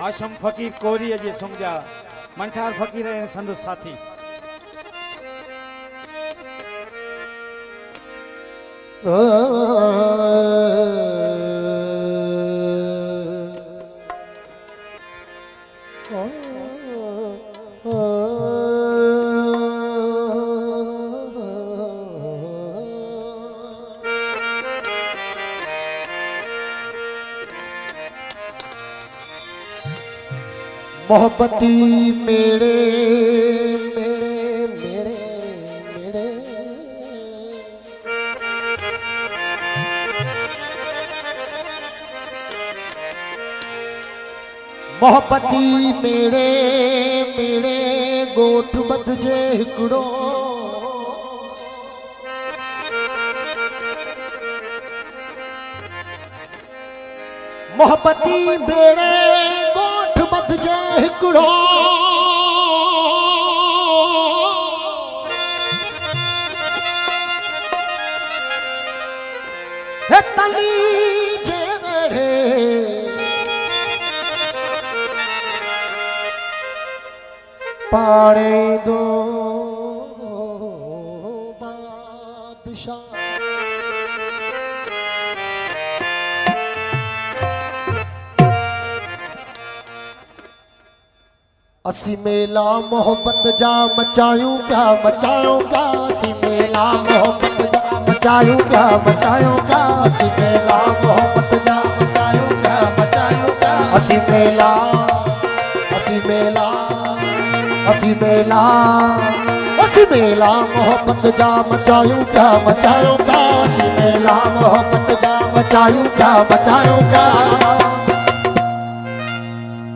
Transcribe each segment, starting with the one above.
आशम फकीर कोरी जे सुमजा मंठार फकीर है संदो साथी मोहब्बती मेरे मेरे मेरे मेरे मोहब्बती मेरे मेरे गोठ बदजे हिकड़ो मोहब्बती मेरे गोठ बदजे हिकड़ो हे तनी जे मेरे पाड़े दो बादशाह असी मेला मोहब्बत जा मचायूं क्या मचायूं क्या असी मेला मोहब्बत जा मचायूं क्या मचायूं क्या असी मेला मोहब्बत जा मचायूं क्या मचायूं क्या असी मेला असी मेला असी मेला असी मेला मोहब्बत जा मचायूं क्या मचायूं क्या असी मेला मोहब्बत जा मचायूं क्या मचायूं क्या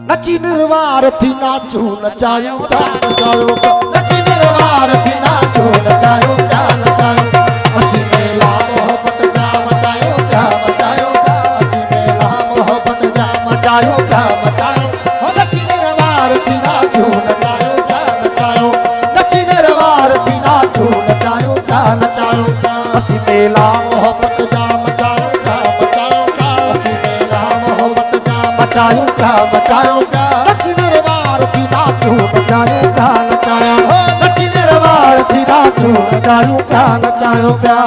नची निर्वार थी नाचू नचायूं क्या नचायूं क्या नची निर्वार थी नाचू नचायूं क्या नचायूं असी मेला मोहब्बत जा मचायूं क्या मचायूं क्या असी मेला मोहब्बत जा मचायूं क्या मचायूं हो नची निर्वार थी नाचू नचायूं क्या नचायूं नची निर्वार थी नाचू नचायूं क्या नचायूं क्या असी मेला मोहब्बत जा मचायूं क्या मचायूं क्या असी मेला मोहब्बत जा मचायूं क्या मचायूं क्या नची निर्वार थी नाचू नचायूं क्या नचायूं हो नची निर्वार थी नाचू नचायूं क्या नचायूं क्या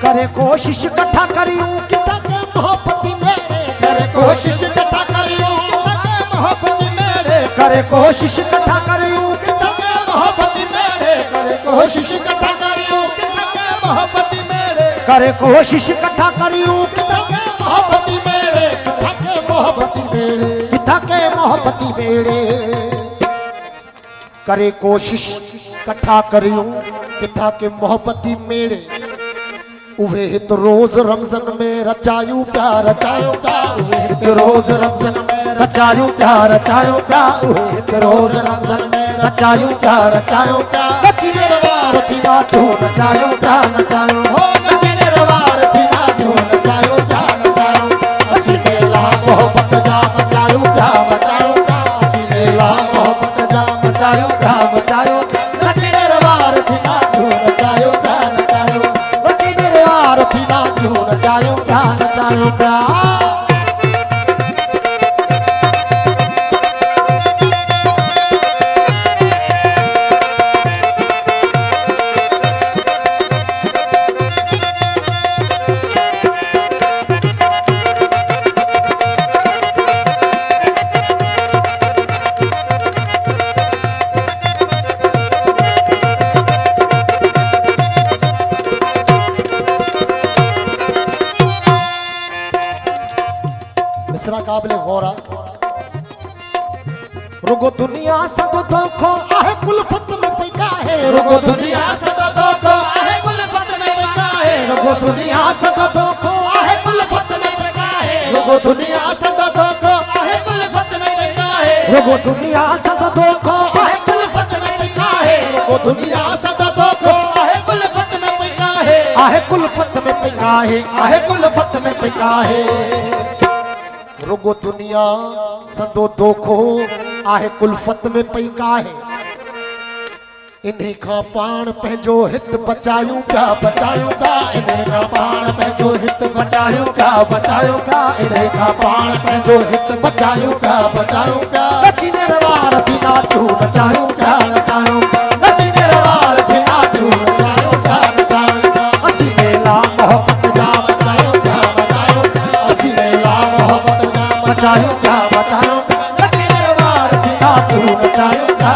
करे कोशिश कट्ठा करियूं किता के मोहब्बती मेरे करे कोशिश कट्ठा करियूं किता के मोहब्बती मेरे करे कोशिश कट्ठा करियूं किता के मोहब्बती मेरे करे कोशिश कट्ठा करियूं किता के मोहब्बती मेरे करे कोशिश कट्ठा करियूं किता के मोहब्बती मेरे किता के मोहब्बती मेरे किता के मोहब्बती मेरे करे कोशिश कट्ठा करियूं किता के मोहब्बती मेरे उहे हित रोज रमज़न में रचायूं प्यार रचायूं प्यार उहे हित रोज रमज़न में रचायूं प्यार रचायूं प्यार उहे हित रोज रमज़न में रचायूं प्यार रचायूं प्यार नची निर्वार थी नाचूं नचायूं प्यार नचायूं हो नची निर्वार थी नाचूं नचायूं प्यार नचायूं असी मेला मोहब्बत जा मचायूं प्यार मचायूं प्यार असी मेला मोहब्बत जा मचायूं प्यार मचायूं नची निर्वार थी नाचूं नचायूं प्यार नचायूं थी नाचू नचायूं क्या नचायूं क्या मिसरा काबिल गौरा रुगो दुनिया सब धोखो आहे कुलफत में पैदा है रुगो दुनिया सब धोखो आहे कुलफत में पैदा है रुगो दुनिया सब धोखो आहे कुलफत में पैदा है रुगो दुनिया सब धोखो आहे कुलफत रुगो दुनिया सद धोखो आहे कुलफत में पिका है रुगो दुनिया सद धोखो आहे कुलफत में पिका है आहे कुलफत में पिका है आहे कुलफत में पिका है रुगो दुनिया सदो धोखो आहे कुलफत में पिका है इन्हीं का पाण पंहिंजो हित बचायूं पिया इन्हीं का पाण पंहिंजो हित बचायूं पिया इन्हीं का पाण पंहिंजो हित बचायूं पिया नची निर्वार थी नाचूं नचायूं पिया नची निर्वार थी नाचूं नचायूं पिया असी मेला मोहब्बत जा बचायूं पिया असी मेला मोहब्बत जा बचायूं पिया नची निर्वार थी नाचूं नचायूं पिया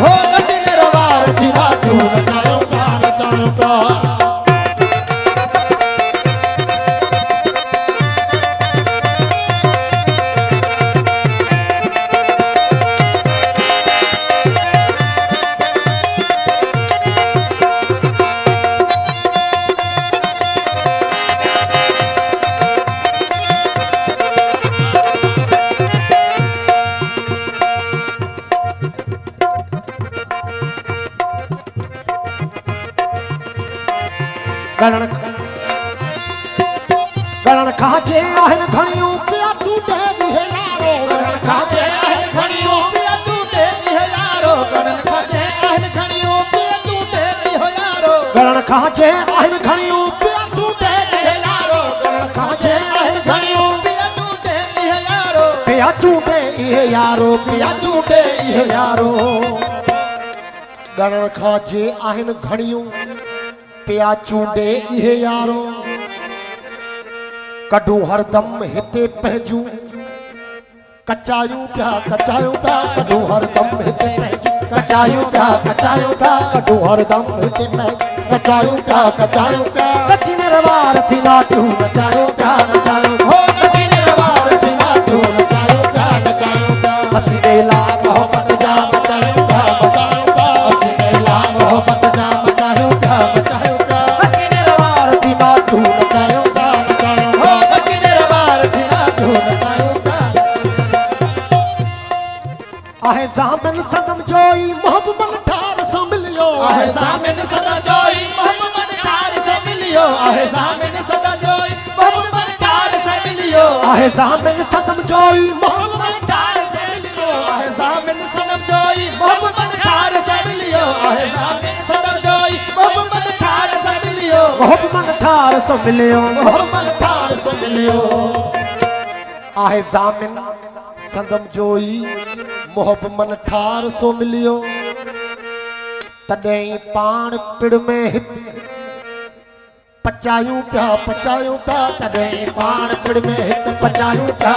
हो नची गणन खाजे आहन घणियों पिया चूटे दी है यारो गणन खाजे आहन घणियों पिया चूटे दी है यारो गणन खाजे आहन घणियों पिया चूटे दी है यारो गणन खाजे आहन घणियों पिया चूटे दी है यारो गणन खाजे आहन घणियों पिया चूटे दी है यारो पिया चूटे इहे यारो पिया चूटे इहे यारो गणन खाजे आहन घणियों पिया चूंडे इहे यारो कढू हरदम हिते पहुंचूं कचायूं पिया कढू हरदम हिते पहुंचूं कचायूं पिया कढू हरदम हिते कचायूं पिया नची निर्वार थी नाचूं नचायूं पिया हो नची निर्वार थी नाचूं नचायूं पिया असी मेला मोहब्बत जा बचायूं पिया असी मेला मोहब्बत जा बचायूं पिया नची निर्वार थी नाचूं नचायूं आहे ज़ामिन सदम जोई मोहब्बत ठार सो मिलियो आहे ज़ामिन सदम जोई मोहब्बत ठार सो मिलियो आहे ज़ामिन सदम जोई मोहब्बत ठार सो मिलियो आहे ज़ामिन सदम जोई मोहब्बत ठार सो मिलियो आहे ज़ामिन सदम जोई मोहब्बत ठार सो मिलियो आहे ज़ामिन सदम जोई मोहब्बत ठार सो मिलियो मोहब्बत ठार सो मिलियो मोहब्बत ठार सो मिलियो आहे ज़ामिन सदम जोई मोहब्बत ठार सो मिलियो तॾहिं पाण पिड़ में हित पचायूं पिया तॾहिं पाण पिड़ में हित पचायूं पिया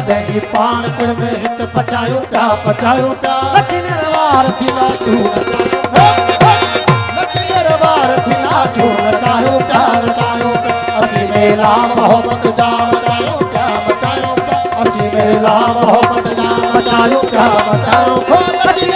तॾहिं पाण पिड़ में हित पचायूं पिया नची निर्वार थी नाचूं नची निर्वार थी नाचूं नचायूं पिया असी मेला मोहब्बत जा बचायूं पिया असी मेला मोहब्बत जा बचायूं पिया नची